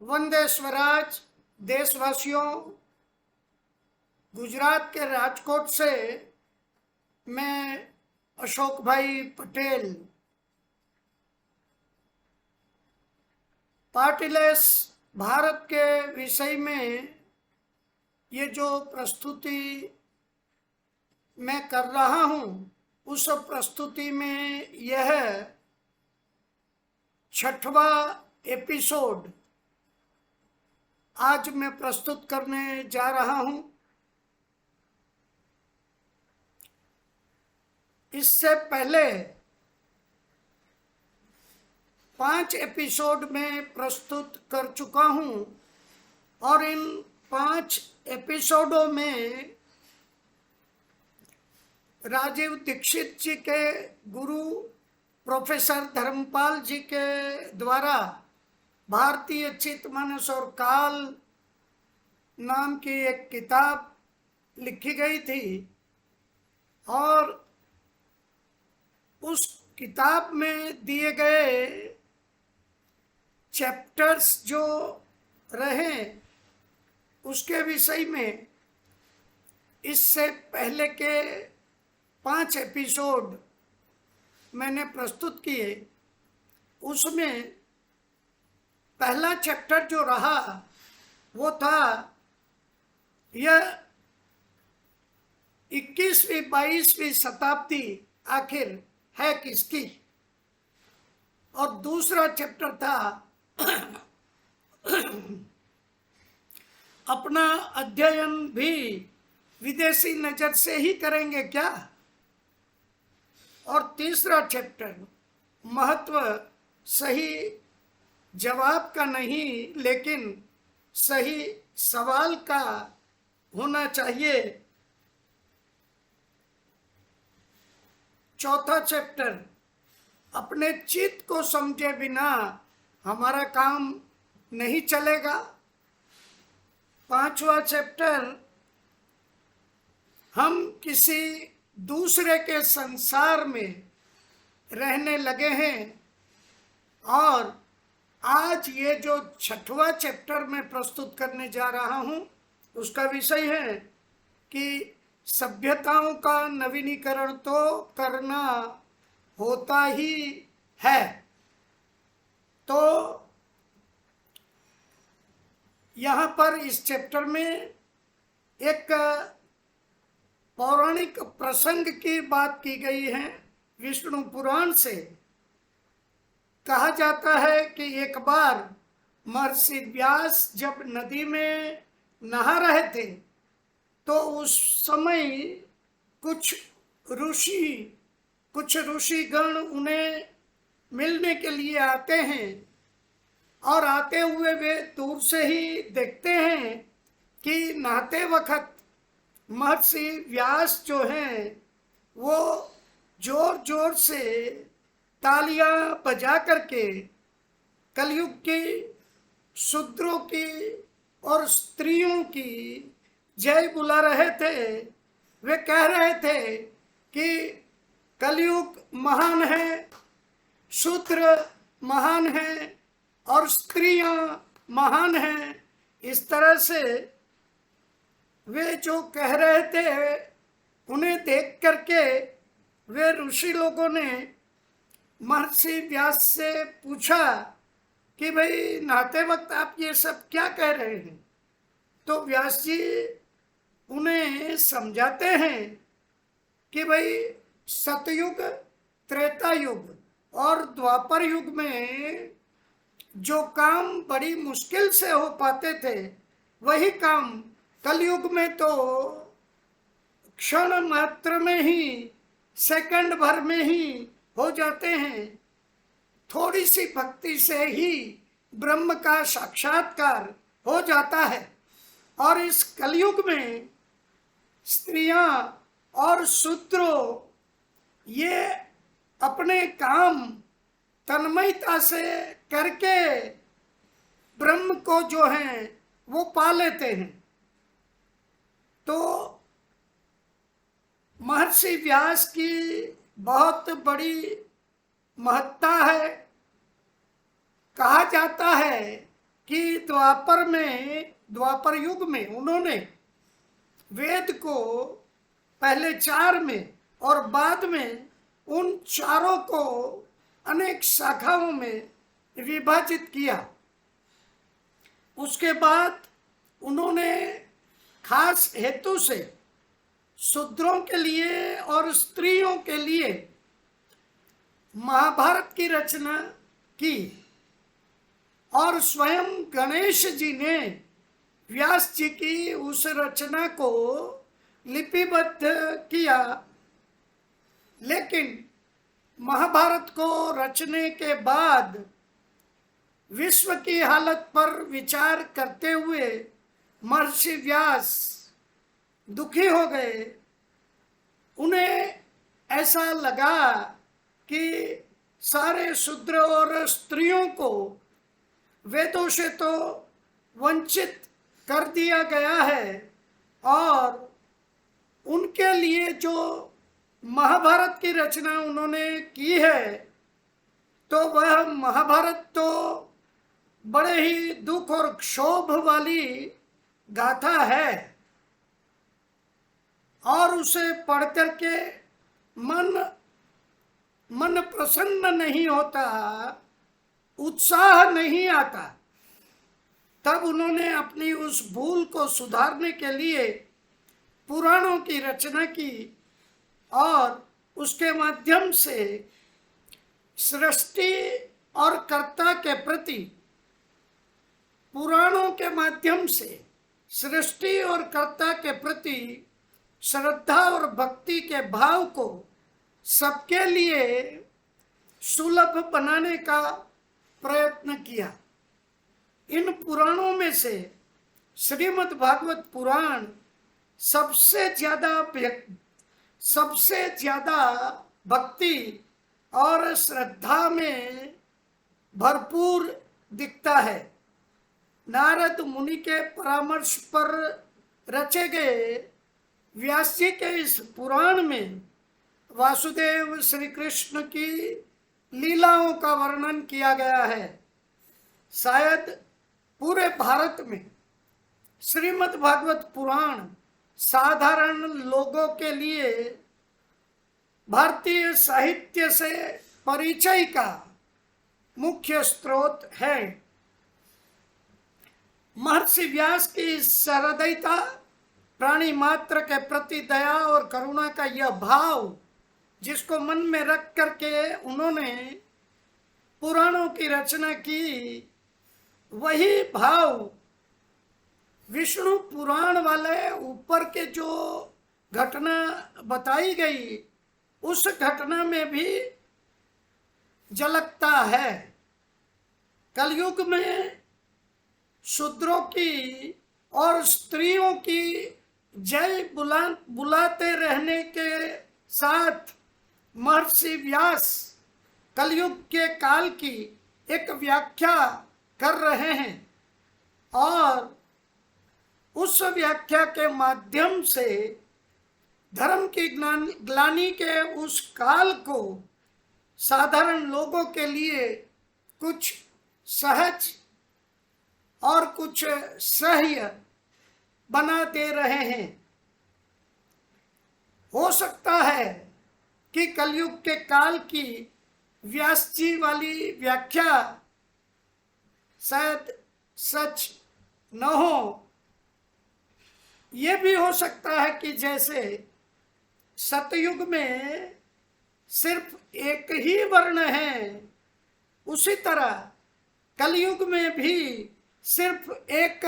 वंदे स्वराज। देशवासियों, गुजरात के राजकोट से मैं अशोक भाई पटेल पार्टीलेस भारत के विषय में ये जो प्रस्तुति मैं कर रहा हूँ, उस प्रस्तुति में यह 6वां एपिसोड आज मैं प्रस्तुत करने जा रहा हूँ। इससे पहले 5 एपिसोड में प्रस्तुत कर चुका हूँ और इन 5 एपिसोडों में राजीव दीक्षित जी के गुरु प्रोफेसर धर्मपाल जी के द्वारा भारतीय चित मानस और काल नाम की एक किताब लिखी गई थी और उस किताब में दिए गए चैप्टर्स जो रहे उसके विषय में इससे पहले के 5 एपिसोड मैंने प्रस्तुत किए। उसमें पहला चैप्टर जो रहा वो था यह 21वीं 22वीं शताब्दी आखिर है किसकी, और दूसरा चैप्टर था अपना अध्ययन भी विदेशी नजर से ही करेंगे क्या, और तीसरा चैप्टर महत्व सही जवाब का नहीं लेकिन सही सवाल का होना चाहिए। चौथा चैप्टर अपने चित्त को समझे बिना हमारा काम नहीं चलेगा। 5वां चैप्टर हम किसी दूसरे के संसार में रहने लगे हैं, और आज ये जो 6वां चैप्टर में प्रस्तुत करने जा रहा हूँ उसका विषय है कि सभ्यताओं का नवीनीकरण तो करना होता ही है। तो यहाँ पर इस चैप्टर में एक पौराणिक प्रसंग की बात की गई है। विष्णु पुराण से कहा जाता है कि एक बार महर्षि व्यास जब नदी में नहा रहे थे तो उस समय कुछ ऋषिगण उन्हें मिलने के लिए आते हैं, और आते हुए वे दूर से ही देखते हैं कि नहाते वक्त महर्षि व्यास जो हैं वो जोर जोर से तालियां बजा करके कलयुग की शूद्रों की और स्त्रियों की जय बुला रहे थे। वे कह रहे थे कि कलयुग महान है, शूद्र महान है और स्त्रियां महान हैं। इस तरह से वे जो कह रहे थे उन्हें देख करके वे ऋषि लोगों ने महर्षि व्यास से पूछा कि भाई नहाते वक्त आप ये सब क्या कह रहे हैं। तो व्यास जी उन्हें समझाते हैं कि भाई सतयुग, त्रेता युग और द्वापर युग में जो काम बड़ी मुश्किल से हो पाते थे वही काम कलयुग में तो क्षण मात्र में ही, सेकंड भर में ही हो जाते हैं। थोड़ी सी भक्ति से ही ब्रह्म का साक्षात्कार हो जाता है, और इस कलयुग में स्त्रियां और शूद्रों ये अपने काम तन्मयता से करके ब्रह्म को जो है वो पा लेते हैं। तो महर्षि व्यास की बहुत बड़ी महत्ता है। कहा जाता है कि द्वापर युग में उन्होंने वेद को पहले 4 में और बाद में उन चारों को अनेक शाखाओं में विभाजित किया। उसके बाद उन्होंने खास हेतु से शूद्रों के लिए और स्त्रियों के लिए महाभारत की रचना की और स्वयं गणेश जी ने व्यास जी की उस रचना को लिपिबद्ध किया। लेकिन महाभारत को रचने के बाद विश्व की हालत पर विचार करते हुए महर्षि व्यास दुखी हो गए। उन्हें ऐसा लगा कि सारे शूद्र और स्त्रियों को वेदों से तो वंचित कर दिया गया है और उनके लिए जो महाभारत की रचना उन्होंने की है तो वह महाभारत तो बड़े ही दुख और क्षोभ वाली गाथा है और उसे पढ़ करके मन प्रसन्न नहीं होता, उत्साह नहीं आता। तब उन्होंने अपनी उस भूल को सुधारने के लिए पुराणों की रचना की और उसके माध्यम से सृष्टि और कर्ता के प्रति, पुराणों के माध्यम से सृष्टि और कर्ता के प्रति श्रद्धा और भक्ति के भाव को सबके लिए सुलभ बनाने का प्रयत्न किया। इन पुराणों में से श्रीमद् भागवत पुराण सबसे ज्यादा भक्ति और श्रद्धा में भरपूर दिखता है। नारद मुनि के परामर्श पर रचे गए व्यास जी के इस पुराण में वासुदेव श्री कृष्ण की लीलाओं का वर्णन किया गया है। शायद पूरे भारत में श्रीमद् भागवत पुराण साधारण लोगों के लिए भारतीय साहित्य से परिचय का मुख्य स्रोत है। महर्षि व्यास की सहृदयता, प्राणी मात्र के प्रति दया और करुणा का यह भाव जिसको मन में रख करके उन्होंने पुराणों की रचना की, वही भाव विष्णु पुराण वाले ऊपर के जो घटना बताई गई उस घटना में भी झलकता है। कलयुग में शूद्रों की और स्त्रियों की जय बुलाते रहने के साथ महर्षि व्यास कलयुग के काल की एक व्याख्या कर रहे हैं और उस व्याख्या के माध्यम से धर्म की ग्लानि के उस काल को साधारण लोगों के लिए कुछ सहज और कुछ सह्य बना दे रहे हैं। हो सकता है कि कलयुग के काल की व्यास जी वाली व्याख्या शायद सच न हो। यह भी हो सकता है कि जैसे सतयुग में सिर्फ एक ही वर्ण है, उसी तरह कलयुग में भी सिर्फ एक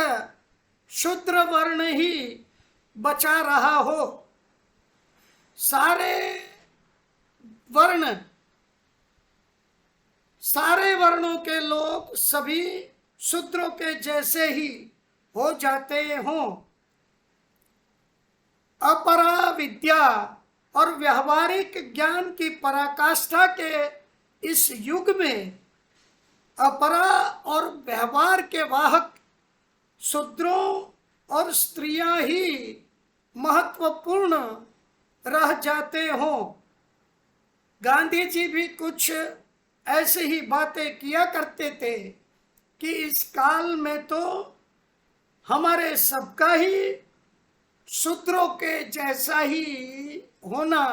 शूद्र वर्ण ही बचा रहा हो। सारे वर्णों के लोग सभी शूद्रों के जैसे ही हो जाते हों। अपरा विद्या और व्यावहारिक ज्ञान की पराकाष्ठा के इस युग में अपरा और व्यवहार के वाहक शूद्रों और स्त्रियां ही महत्वपूर्ण रह जाते हों। गांधी जी भी कुछ ऐसे ही बातें किया करते थे कि इस काल में तो हमारे सबका ही शूद्रों के जैसा ही होना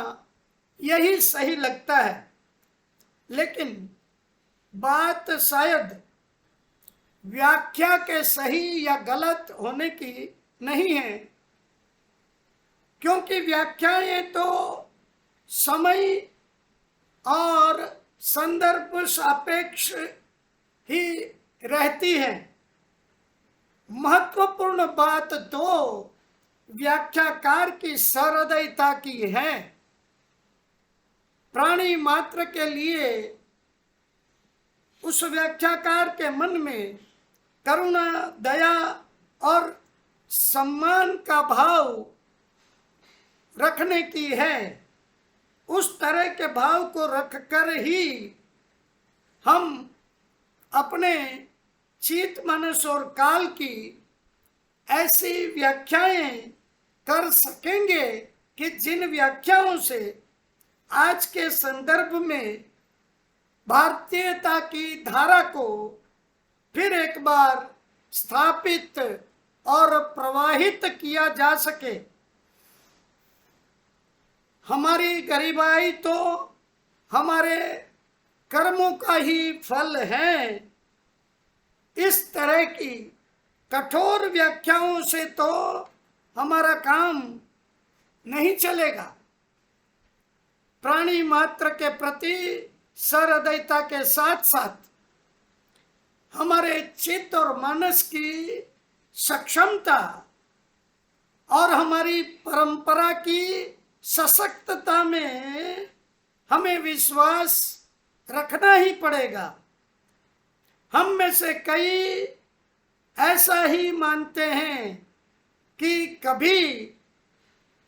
यही सही लगता है, लेकिन बात शायद व्याख्या के सही या गलत होने की नहीं है, क्योंकि व्याख्याएं तो समय और संदर्भ सापेक्ष ही रहती है। महत्वपूर्ण बात तो व्याख्याकार की सहृदयता की है। प्राणी मात्र के लिए उस व्याख्याकार के मन में करुणा, दया और सम्मान का भाव रखने की है। उस तरह के भाव को रखकर ही हम अपने चित, मनस और काल की ऐसी व्याख्याएं कर सकेंगे कि जिन व्याख्याओं से आज के संदर्भ में भारतीयता की धारा को फिर एक बार स्थापित और प्रवाहित किया जा सके। हमारी गरीबाई तो हमारे कर्मों का ही फल है। इस तरह की कठोर व्याख्याओं से तो हमारा काम नहीं चलेगा। प्राणी मात्र के प्रति सहृदयता के साथ साथ हमारे चित्त और मानस की सक्षमता और हमारी परंपरा की सशक्तता में हमें विश्वास रखना ही पड़ेगा। हम में से कई ऐसा ही मानते हैं कि कभी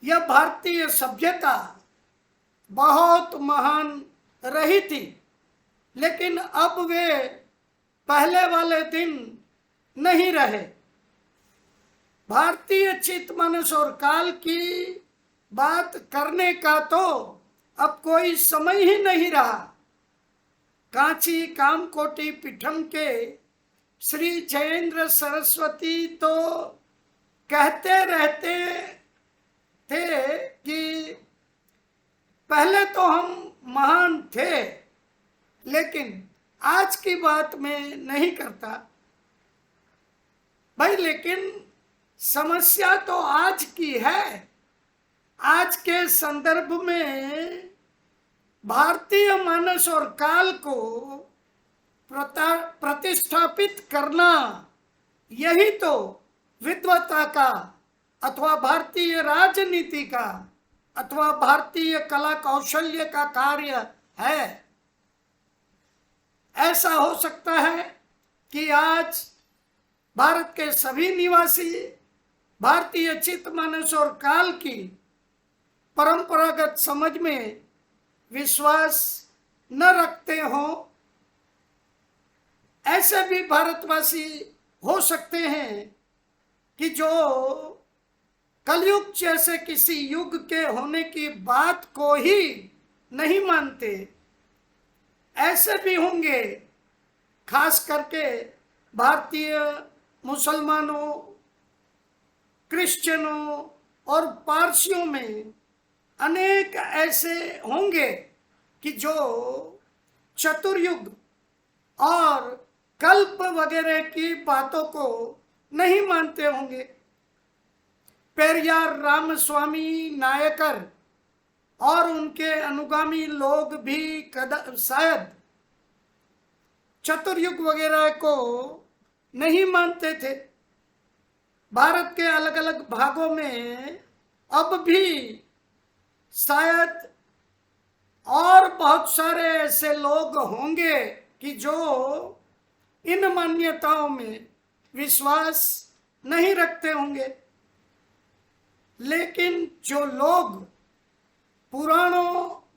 यह भारतीय सभ्यता बहुत महान रही थी, लेकिन अब वे पहले वाले दिन नहीं रहे। भारतीय चित्त, मनस और काल की बात करने का तो अब कोई समय ही नहीं रहा। कांची कामकोटि पीठम के श्री जयेंद्र सरस्वती तो कहते रहते थे कि पहले तो हम महान थे, लेकिन आज की बात में नहीं करता। भाई, लेकिन समस्या तो आज की है। आज के संदर्भ में भारतीय मानस और काल को प्रतिष्ठापित करना, यही तो विद्वता का अथवा भारतीय राजनीति का अथवा भारतीय कला कौशल्य का कार्य है। ऐसा हो सकता है कि आज भारत के सभी निवासी भारतीय चित्त, मनस और काल की परंपरागत समझ में विश्वास न रखते हो। ऐसे भी भारतवासी हो सकते हैं कि जो कलयुग जैसे किसी युग के होने की बात को ही नहीं मानते। ऐसे भी होंगे, खास करके भारतीय मुसलमानों, क्रिश्चियनों और पारसियों में अनेक ऐसे होंगे कि जो चतुर्युग और कल्प वगैरह की बातों को नहीं मानते होंगे। पेरियार रामस्वामी नायकर और उनके अनुगामी लोग भी शायद चतुर्युग वगैरह को नहीं मानते थे। भारत के अलग अलग भागों में अब भी शायद और बहुत सारे ऐसे लोग होंगे कि जो इन मान्यताओं में विश्वास नहीं रखते होंगे। लेकिन जो लोग पुराणों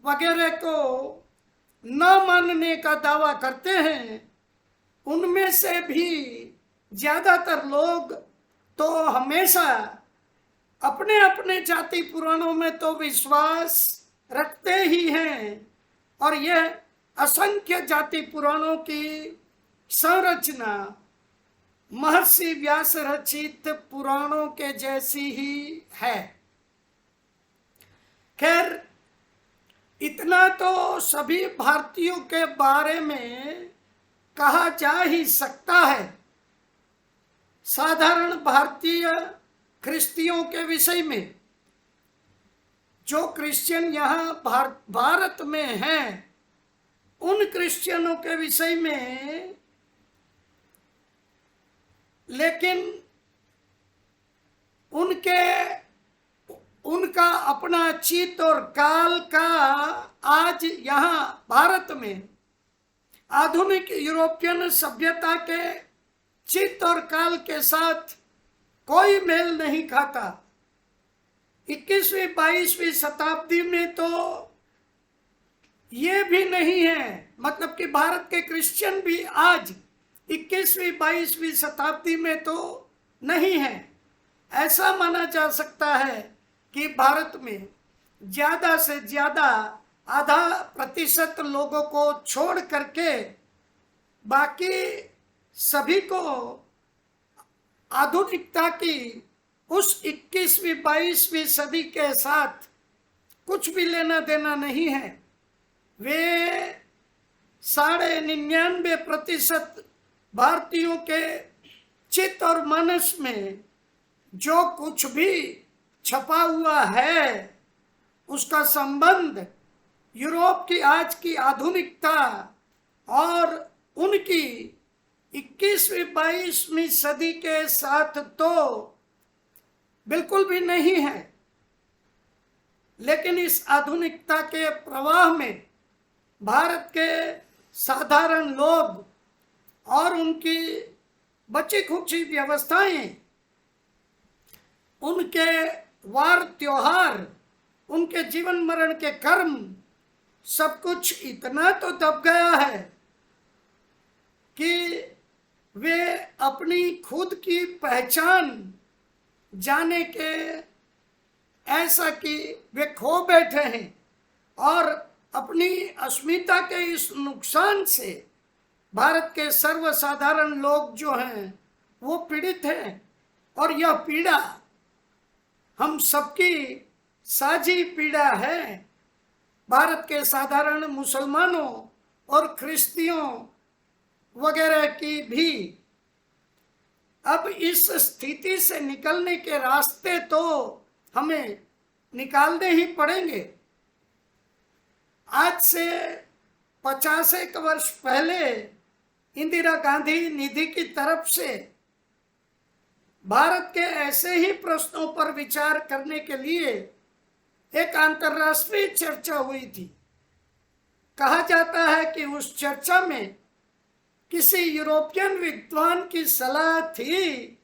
वगैरह को न मानने का दावा करते हैं, उनमें से भी ज्यादातर लोग तो हमेशा अपने अपने जाति पुराणों में तो विश्वास रखते ही हैं, और यह असंख्य जाति पुराणों की संरचना महर्षि व्यास रचित पुराणों के जैसी ही है। खैर, इतना तो सभी भारतीयों के बारे में कहा जा ही सकता है। साधारण भारतीय ख्रिस्तियों के विषय में, जो क्रिश्चियन यहाँ भारत में हैं, उन क्रिश्चियनों के विषय में, लेकिन उनका अपना चित और काल का आज यहाँ भारत में आधुनिक यूरोपियन सभ्यता के चित और काल के साथ कोई मेल नहीं खाता। 21वीं 22वीं शताब्दी में तो ये भी नहीं है, मतलब कि भारत के क्रिश्चियन भी आज 21वीं 22वीं शताब्दी में तो नहीं है। ऐसा माना जा सकता है कि भारत में ज्यादा से ज्यादा % लोगों को छोड़ करके बाकी सभी को आधुनिकता की उस 21वीं 22वीं सदी के साथ कुछ भी लेना देना नहीं है। वे 99.5% भारतीयों के चित्त और मानस में जो कुछ भी छपा हुआ है, उसका संबंध यूरोप की आज की आधुनिकता और उनकी 21वीं 22वीं सदी के साथ तो बिल्कुल भी नहीं है। लेकिन इस आधुनिकता के प्रवाह में भारत के साधारण लोग और उनकी बची खुची व्यवस्थाएं, उनके वार त्योहार, उनके जीवन मरण के कर्म, सब कुछ इतना तो दब गया है कि वे अपनी खुद की पहचान जाने के ऐसा कि वे खो बैठे हैं और अपनी अस्मिता के इस नुकसान से भारत के सर्वसाधारण लोग जो हैं वो पीड़ित हैं। और यह पीड़ा हम सबकी साझी पीड़ा है, भारत के साधारण मुसलमानों और ख्रिस्तियों वगैरह की भी। अब इस स्थिति से निकलने के रास्ते तो हमें निकालने ही पड़ेंगे। आज से 50 वर्ष पहले इंदिरा गांधी निधि की तरफ से भारत के ऐसे ही प्रश्नों पर विचार करने के लिए एक अंतर्राष्ट्रीय चर्चा हुई थी। कहा जाता है कि उस चर्चा में किसी यूरोपियन विद्वान की सलाह थी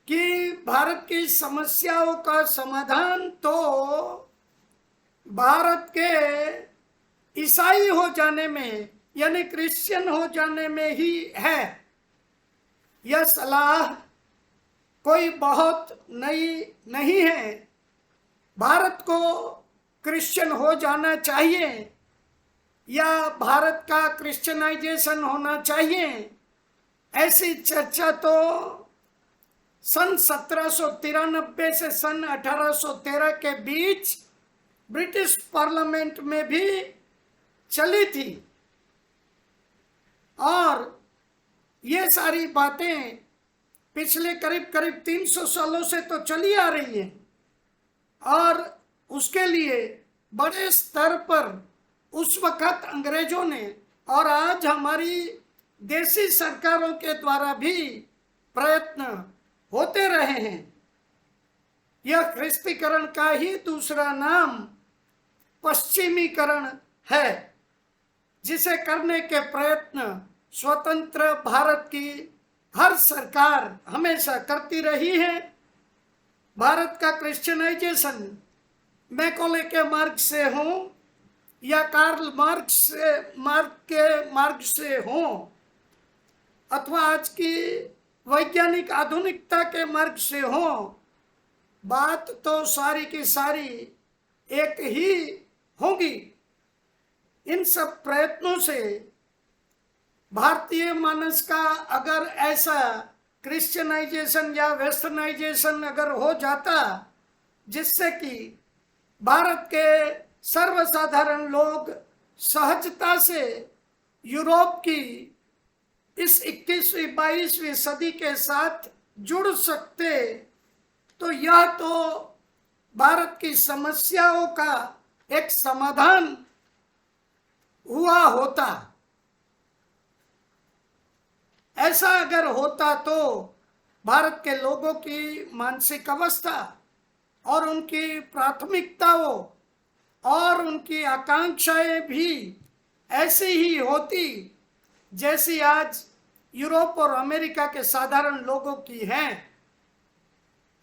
कि भारत की समस्याओं का समाधान तो भारत के ईसाई हो जाने में, यानी क्रिश्चियन हो जाने में ही है। यह सलाह कोई बहुत नई नहीं है। भारत को क्रिश्चियन हो जाना चाहिए या भारत का क्रिश्चियनाइजेशन होना चाहिए, ऐसी चर्चा तो सन 1793 से सन 1813 के बीच ब्रिटिश पार्लियामेंट में भी चली थी। और ये सारी बातें पिछले करीब 300 सालों से तो चली आ रही हैं और उसके लिए बड़े स्तर पर उस वक्त अंग्रेजों ने और आज हमारी देशी सरकारों के द्वारा भी प्रयत्न होते रहे हैं। यह ख्रिस्तीकरण का ही दूसरा नाम पश्चिमीकरण है, जिसे करने के प्रयत्न स्वतंत्र भारत की हर सरकार हमेशा करती रही है। भारत का क्रिश्चियनाइजेशन मैकॉले के मार्ग से हो या कार्ल मार्क्स से हो अथवा आज की वैज्ञानिक आधुनिकता के मार्ग से हो, बात तो सारी की सारी एक ही होगी। इन सब प्रयत्नों से भारतीय मानस का अगर ऐसा क्रिश्चियनाइजेशन या वेस्टर्नाइजेशन अगर हो जाता, जिससे कि भारत के सर्वसाधारण लोग सहजता से यूरोप की इस 21वीं 22वीं सदी के साथ जुड़ सकते, तो यह तो भारत की समस्याओं का एक समाधान हुआ होता। ऐसा अगर होता तो भारत के लोगों की मानसिक अवस्था और उनकी प्राथमिकताओं और उनकी आकांक्षाएं भी ऐसी ही होती जैसी आज यूरोप और अमेरिका के साधारण लोगों की हैं।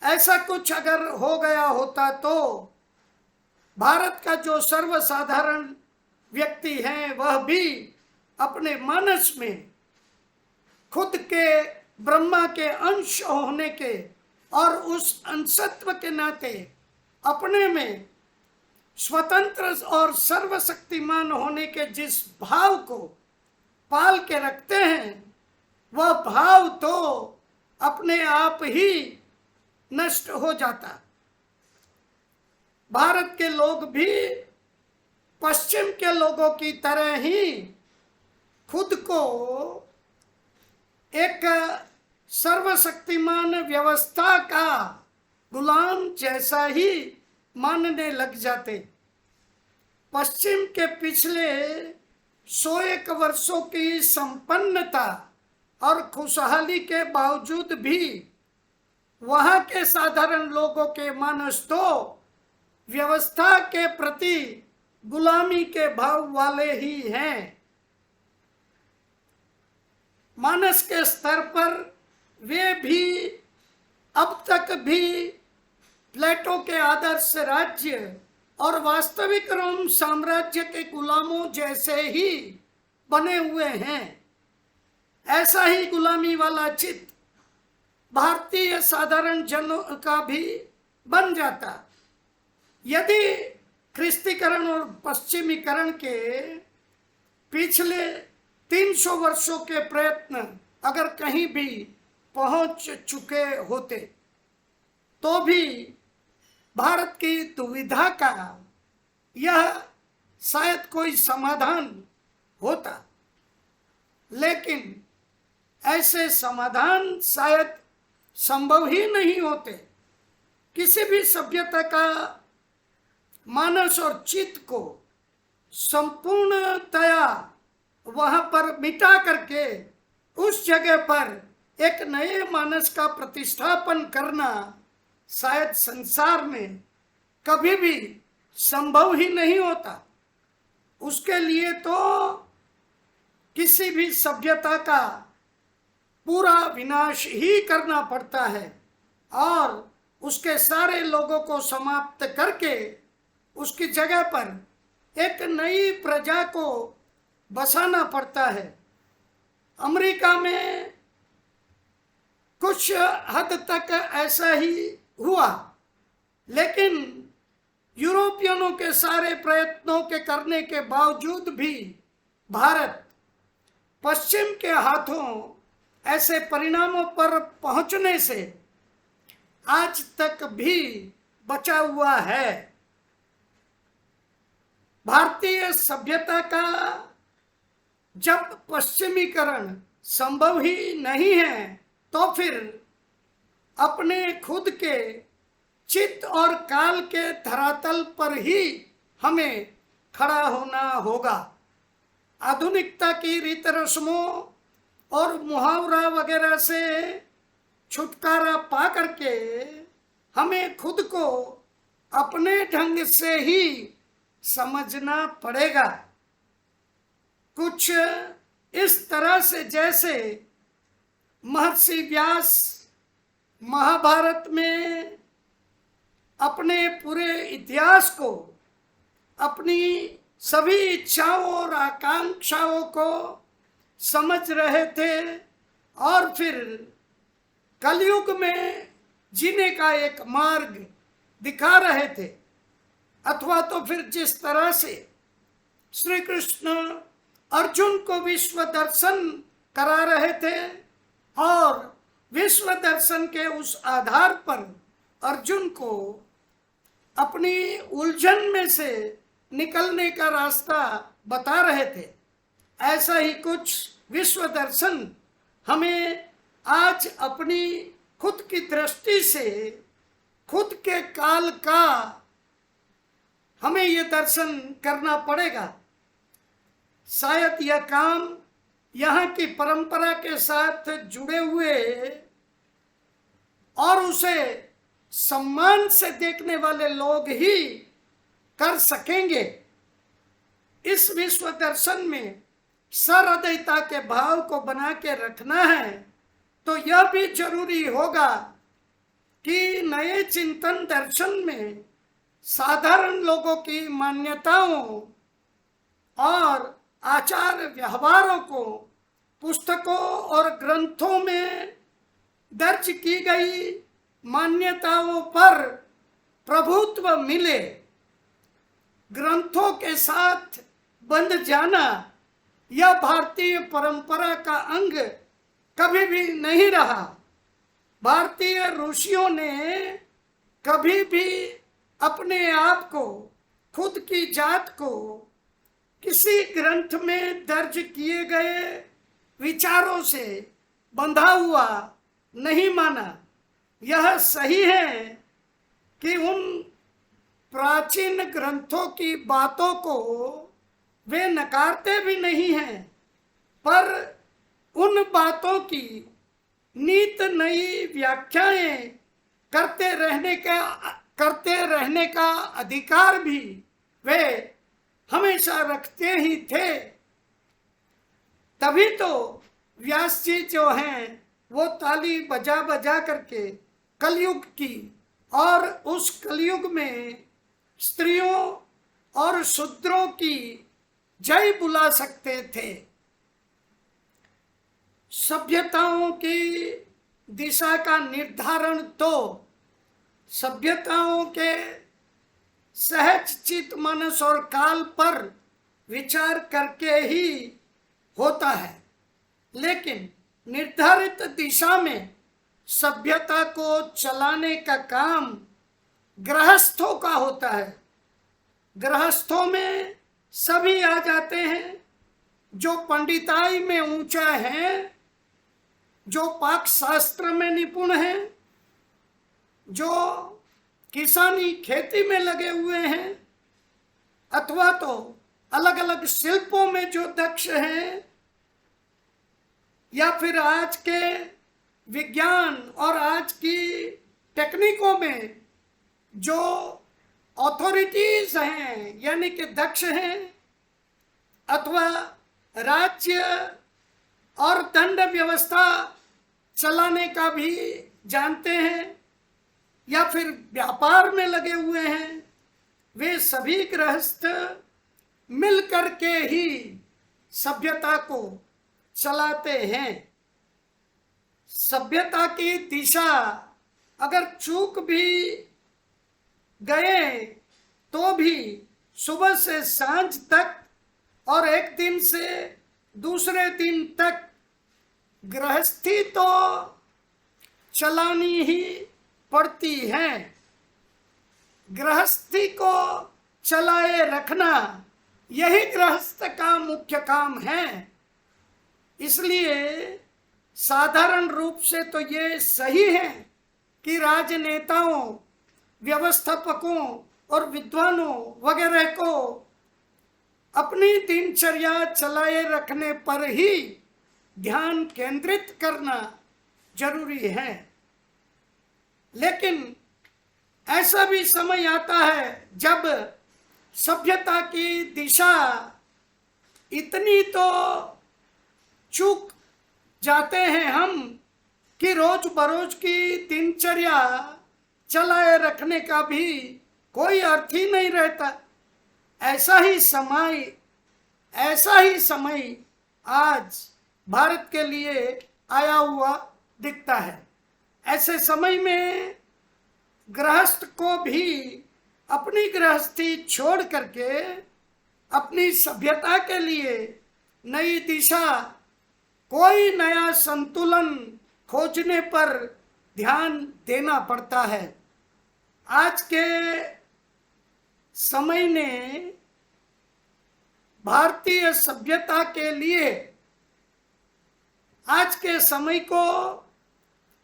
ऐसा कुछ अगर हो गया होता तो भारत का जो सर्वसाधारण व्यक्ति है वह भी अपने मानस में खुद के ब्रह्मा के अंश होने के और उस अंशत्व के नाते अपने में स्वतंत्र और सर्वशक्तिमान होने के जिस भाव को पाल के रखते हैं, वह भाव तो अपने आप ही नष्ट हो जाता। भारत के लोग भी पश्चिम के लोगों की तरह ही खुद को एक सर्वशक्तिमान व्यवस्था का गुलाम जैसा ही मानने लग जाते। पश्चिम के पिछले 101 वर्षों की संपन्नता और खुशहाली के बावजूद भी वहां के साधारण लोगों के मानस तो व्यवस्था के प्रति गुलामी के भाव वाले ही हैं। मानस के स्तर पर वे भी अब तक भी प्लेटो के आदर्श राज्य और वास्तविक रोम साम्राज्य के गुलामों जैसे ही बने हुए हैं। ऐसा ही गुलामी वाला चित्त भारतीय साधारण जनों का भी बन जाता यदि ख्रिस्तीकरण और पश्चिमीकरण के पिछले 300 वर्षों के प्रयत्न अगर कहीं भी पहुंच चुके होते तो भी भारत की दुविधा का यह शायद कोई समाधान होता। लेकिन ऐसे समाधान शायद संभव ही नहीं होते। किसी भी सभ्यता का मानस और चित्त को संपूर्णतया वहां पर मिटा करके उस जगह पर एक नए मानस का प्रतिष्ठापन करना शायद संसार में कभी भी संभव ही नहीं होता। उसके लिए तो किसी भी सभ्यता का पूरा विनाश ही करना पड़ता है और उसके सारे लोगों को समाप्त करके उसकी जगह पर एक नई प्रजा को बसाना पड़ता है। अमेरिका में कुछ हद तक ऐसा ही हुआ, लेकिन यूरोपियनों के सारे प्रयत्नों के करने के बावजूद भी भारत पश्चिम के हाथों ऐसे परिणामों पर पहुंचने से आज तक भी बचा हुआ है। भारतीय सभ्यता का जब पश्चिमीकरण संभव ही नहीं है तो फिर अपने खुद के चित्त और काल के धरातल पर ही हमें खड़ा होना होगा। आधुनिकता की रीत रस्मों और मुहावरा वगैरह से छुटकारा पा करके हमें खुद को अपने ढंग से ही समझना पड़ेगा। कुछ इस तरह से जैसे महर्षि व्यास महाभारत में अपने पूरे इतिहास को, अपनी सभी इच्छाओं और आकांक्षाओं को समझ रहे थे और फिर कलयुग में जीने का एक मार्ग दिखा रहे थे, अथवा तो फिर जिस तरह से श्री कृष्ण अर्जुन को विश्व दर्शन करा रहे थे और विश्व दर्शन के उस आधार पर अर्जुन को अपनी उलझन में से निकलने का रास्ता बता रहे थे। ऐसा ही कुछ विश्व दर्शन हमें आज अपनी खुद की दृष्टि से, खुद के काल का हमें ये दर्शन करना पड़ेगा। शायद यह काम यहाँ की परंपरा के साथ जुड़े हुए और उसे सम्मान से देखने वाले लोग ही कर सकेंगे। इस विश्व दर्शन में सहृदयता के भाव को बना के रखना है तो यह भी जरूरी होगा कि नए चिंतन दर्शन में साधारण लोगों की मान्यताओं और आचार व्यवहारों को पुस्तकों और ग्रंथों में दर्ज की गई मान्यताओं पर प्रभुत्व मिले। ग्रंथों के साथ बंध जाना यह भारतीय परंपरा का अंग कभी भी नहीं रहा। भारतीय ऋषियों ने कभी भी अपने आप को, खुद की जात को किसी ग्रंथ में दर्ज किए गए विचारों से बंधा हुआ नहीं माना। यह सही है कि उन प्राचीन ग्रंथों की बातों को वे नकारते भी नहीं हैं, पर उन बातों की नित नई व्याख्याएं करते रहने का अधिकार भी वे हमेशा रखते ही थे। तभी तो व्यास जी जो हैं वो ताली बजा बजा करके कलयुग की और उस कलयुग में स्त्रियों और शूद्रों की जय बुला सकते थे। सभ्यताओं की दिशा का निर्धारण तो सभ्यताओं के सहज चित मनस और काल पर विचार करके ही होता है, लेकिन निर्धारित दिशा में सभ्यता को चलाने का काम गृहस्थों का होता है। गृहस्थों में सभी आ जाते हैं, जो पंडिताई में ऊंचा है, जो पाक शास्त्र में निपुण है, जो किसानी खेती में लगे हुए हैं, अथवा तो अलग अलग शिल्पों में जो दक्ष हैं, या फिर आज के विज्ञान और आज की टेक्निकों में जो अथॉरिटीज हैं यानी कि दक्ष हैं, अथवा राज्य और दंड व्यवस्था चलाने का भी जानते हैं, या फिर व्यापार में लगे हुए हैं, वे सभी गृहस्थ मिल करके ही सभ्यता को चलाते हैं। सभ्यता की दिशा अगर चूक भी गए तो भी सुबह से सांझ तक और एक दिन से दूसरे दिन तक गृहस्थी तो चलानी ही पड़ती है। गृहस्थी को चलाए रखना यही गृहस्थ का मुख्य काम है। इसलिए साधारण रूप से तो ये सही है कि राजनेताओं, व्यवस्थापकों और विद्वानों वगैरह को अपनी दिनचर्या चलाए रखने पर ही ध्यान केंद्रित करना जरूरी है, लेकिन ऐसा भी समय आता है जब सभ्यता की दिशा इतनी तो चूक जाते हैं हम कि रोज बरोज की दिनचर्या चलाए रखने का भी कोई अर्थ ही नहीं रहता। ऐसा ही समय आज भारत के लिए आया हुआ दिखता है। ऐसे समय में गृहस्थ को भी अपनी गृहस्थी छोड़ करके अपनी सभ्यता के लिए नई दिशा, कोई नया संतुलन खोजने पर ध्यान देना पड़ता है। आज के समय ने भारतीय सभ्यता के लिए आज के समय को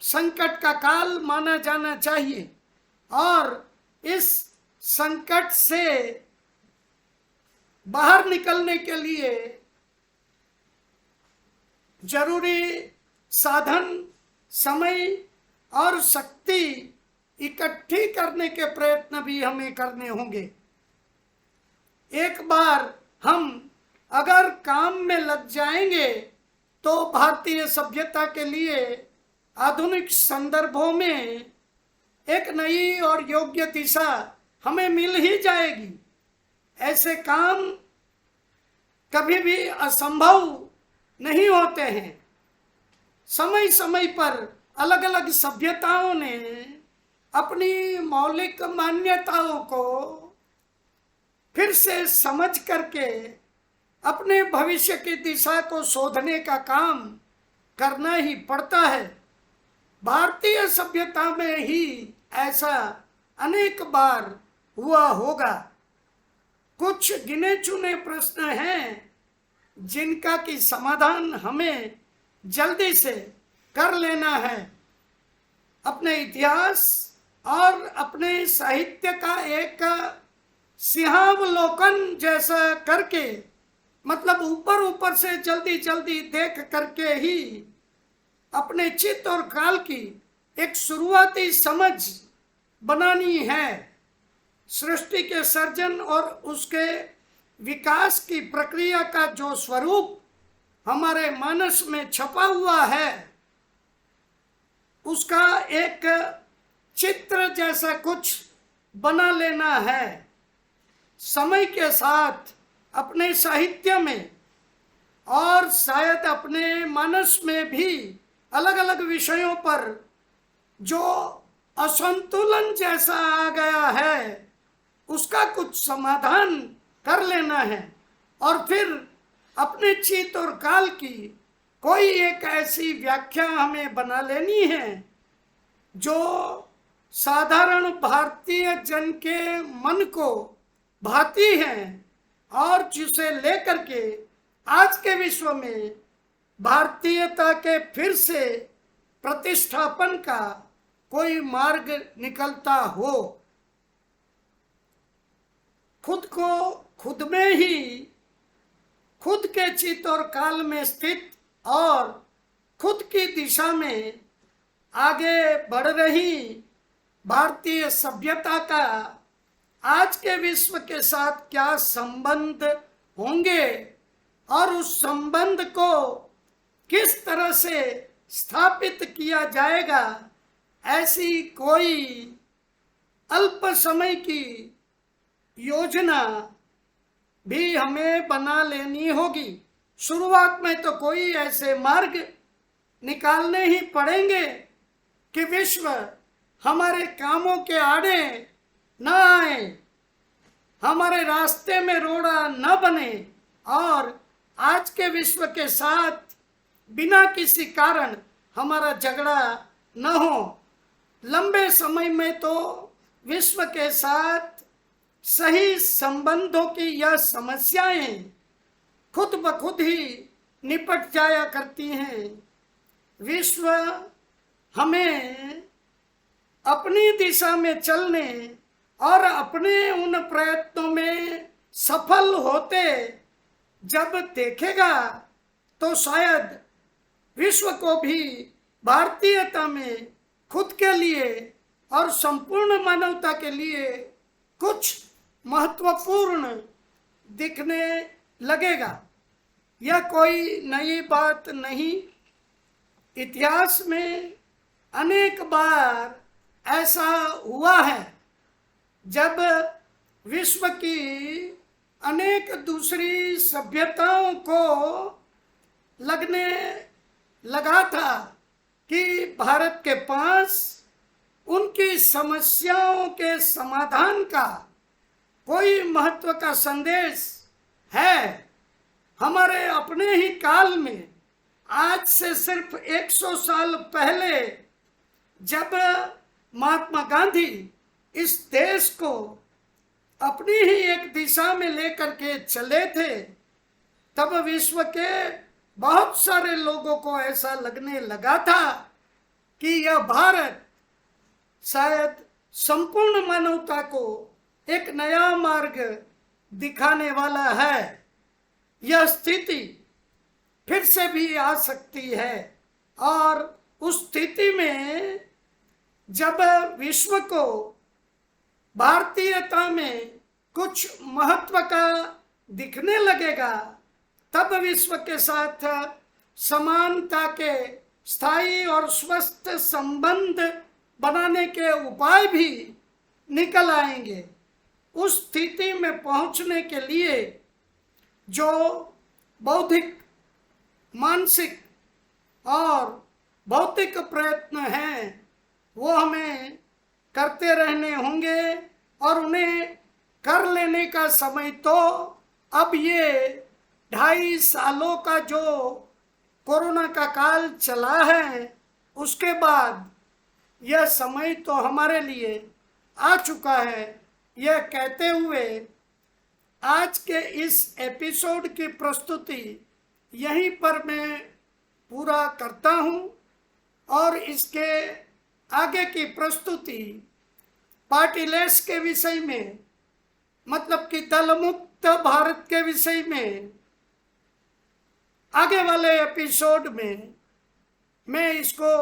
संकट का काल माना जाना चाहिए और इस संकट से बाहर निकलने के लिए जरूरी साधन, समय और शक्ति इकट्ठी करने के प्रयत्न भी हमें करने होंगे। एक बार हम अगर काम में लग जाएंगे तो भारतीय सभ्यता के लिए आधुनिक संदर्भों में एक नई और योग्य दिशा हमें मिल ही जाएगी। ऐसे काम कभी भी असंभव नहीं होते हैं। समय समय पर अलग अलग सभ्यताओं ने अपनी मौलिक मान्यताओं को फिर से समझ करके अपने भविष्य की दिशा को शोधने का काम करना ही पड़ता है। भारतीय सभ्यता में ही ऐसा अनेक बार हुआ होगा। कुछ गिने चुने प्रश्न हैं जिनका की समाधान हमें जल्दी से कर लेना है। अपने इतिहास और अपने साहित्य का एक सिंहावलोकन जैसा करके, मतलब ऊपर ऊपर से जल्दी जल्दी देख करके ही अपने चित्त और काल की एक शुरुआती समझ बनानी है। सृष्टि के सर्जन और उसके विकास की प्रक्रिया का जो स्वरूप हमारे मानस में छपा हुआ है, उसका एक चित्र जैसा कुछ बना लेना है। समय के साथ अपने साहित्य में और शायद अपने मानस में भी अलग अलग विषयों पर जो असंतुलन जैसा आ गया है, उसका कुछ समाधान कर लेना है और फिर अपने चित्त और काल की कोई एक ऐसी व्याख्या हमें बना लेनी है जो साधारण भारतीय जन के मन को भाती है और जिसे लेकर के आज के विश्व में भारतीयता के फिर से प्रतिष्ठापन का कोई मार्ग निकलता हो। खुद को खुद में ही, खुद के चित्त और काल में स्थित और खुद की दिशा में आगे बढ़ रही भारतीय सभ्यता का आज के विश्व के साथ क्या संबंध होंगे और उस संबंध को किस तरह से स्थापित किया जाएगा, ऐसी कोई अल्प समय की योजना भी हमें बना लेनी होगी। शुरुआत में तो कोई ऐसे मार्ग निकालने ही पड़ेंगे कि विश्व हमारे कामों के आड़े न आए, हमारे रास्ते में रोड़ा न बने और आज के विश्व के साथ बिना किसी कारण हमारा झगड़ा न हो। लंबे समय में तो विश्व के साथ सही संबंधों की यह समस्याएं खुद ब खुद ही निपट जाया करती हैं। विश्व हमें अपनी दिशा में चलने और अपने उन प्रयत्नों में सफल होते जब देखेगा तो शायद विश्व को भी भारतीयता में खुद के लिए और संपूर्ण मानवता के लिए कुछ महत्वपूर्ण दिखने लगेगा। यह कोई नई बात नहीं। इतिहास में अनेक बार ऐसा हुआ है जब विश्व की अनेक दूसरी सभ्यताओं को लगने लगा था कि भारत के पास उनकी समस्याओं के समाधान का कोई महत्व का संदेश है। हमारे अपने ही काल में आज से सिर्फ 100 साल पहले जब महात्मा गांधी इस देश को अपनी ही एक दिशा में लेकर के चले थे, तब विश्व के बहुत सारे लोगों को ऐसा लगने लगा था कि यह भारत शायद संपूर्ण मानवता को एक नया मार्ग दिखाने वाला है। यह स्थिति फिर से भी आ सकती है, और उस स्थिति में जब विश्व को भारतीयता में कुछ महत्व का दिखने लगेगा, तब विश्व के साथ समानता के स्थायी और स्वस्थ संबंध बनाने के उपाय भी निकल आएंगे। उस स्थिति में पहुंचने के लिए जो बौद्धिक, मानसिक और भौतिक प्रयत्न हैं, वो हमें करते रहने होंगे, और उन्हें कर लेने का समय तो अब ये 2.5 सालों का जो कोरोना का काल चला है, उसके बाद यह समय तो हमारे लिए आ चुका है। यह कहते हुए आज के इस एपिसोड की प्रस्तुति यहीं पर मैं पूरा करता हूँ, और इसके आगे की प्रस्तुति पार्टीलेस के विषय में, मतलब कि दल मुक्त भारत के विषय में आगे वाले एपिसोड में मैं इसको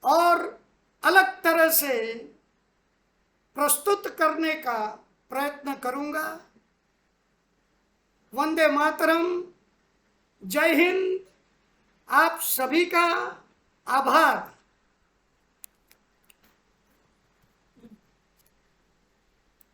और अलग तरह से प्रस्तुत करने का प्रयत्न करूंगा। वंदे मातरम, जय हिंद, आप सभी का आभार।